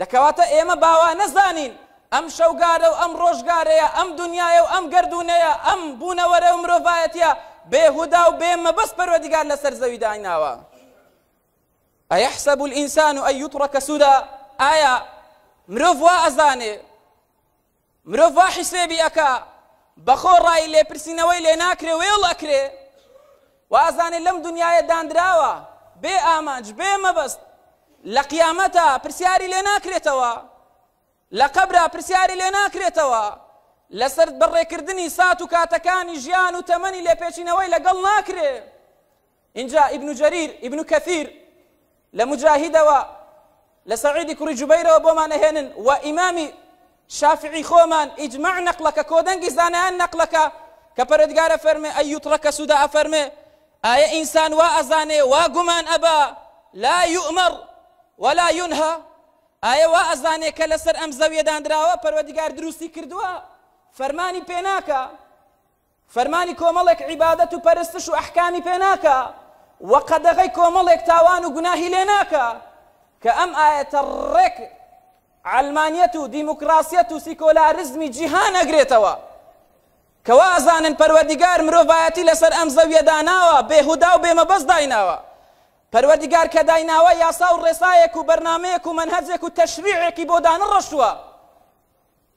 دەکەواتە ئێمە باوا نەزانین ئەم شەوگارە و ئەم ڕۆژگارەیە ئەم دنیاە و ئەم گەردونەیە ئەم بوونەوەرە و مرۆڤایەتیە بێهودا و بێمەبەست پەروەردیگار لەسەر زەوی دایناوە. ئەیەحسەب الئینسان ئەن یوترەکە سودا، ئایا مرۆڤ وا ئەزانێ، مرۆڤ وا حیسێبی ئەکا بەخۆ ڕای لێپرسینەوەی لێ ناکرێ وێڵ ئەکرێ و ئازانێ لەم دنیاە دانراوە بێ ئامانج بێ مەبەست، لە قیامەتە پرسیاری لێ ناکرێتەوە، لە قەبرا پرسیاری لێ ناکرێتەوە، لەسەر بەڕێکردنی سات و کاتەکانی ژیان و تەمەنی لێپێچینەوەی لەگەڵ ناکرێ. اینجا ئیبن جەریر ئیبن کەثیر لە مجاهیدەوە لە سەعیدی کوڕی جوبەیرەوە بۆمان ئەهێنن و ئیمامی شافعی خۆمان ئیجماع نەقڵەکە کۆدەنگی زانایان نەقڵەکە کە پەروەردیگارە فەرمێ ئەن یوترەکە سودا ئەفەرمێ ئایا ئینسان وا ئەزانێ وا گومان ئەبا لا یؤمر ولا ينهى، ئایا وا ئەزانێ کە لەسەر ئەم زەویە دانراوە پەروەردیگار دروستی کردووە فەرمانی پێناکە، فەرمانی کۆمەڵێک عیبادەت و پەرستش و ئەحکامی پێناکە و قەدەغەی کۆمەڵێک تاوان و گوناهی لێ ناکە کە ئەم ئاەتە ڕێک علمانیەت و دیموکراسیەت و سیکۆلاریزمی جیهان ئەگرێتەوە کەوا ئەزانن پەروەردیگار مرۆڤایەتی لەسەر ئەم زەویە داناوە بێهودا و بێمەبەست دایناوە. پەروەردیگار کە دایناوە یاسا و ڕێسایەک و بەرنامەیەک و مەنهەجێک و تەشریعێکی بۆ دانەڕەشتووە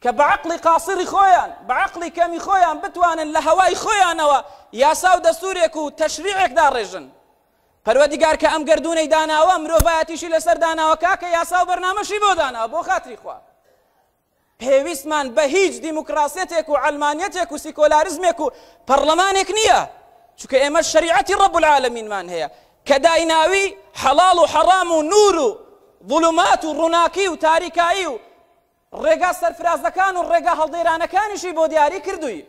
کە بە عەقڵی قاسری خۆیان بە عەقڵی کەمی خۆیان بتوانن لە هەوای خۆیانەوە یاسا و دەستورێک و تەشریعێک داڕێژن. پەروەردیگار کە ئەم گەردونەی داناوە مرۆڤایەتیشی لەسەر داناوە کاکە یاسا و بەرنامەشی بۆ داناوە بۆ خاتری خوا. پێویستمان بە هیچ دیموکراسیەتێک و علمانیەتێک و سیکۆلاریزمێک و پەرلەمانێک نییە، چونکە ئێمە شەریعەتی ڕەب العالەمینمان هەیە کە دایناوی حەڵاڵ و حەڕام و نور و ظولومات و ڕووناکی و تاریکایی و ڕێگا سەرفرازەکان و ڕێگا هەڵدێرانەکانیشی بۆ دیاری کردووی.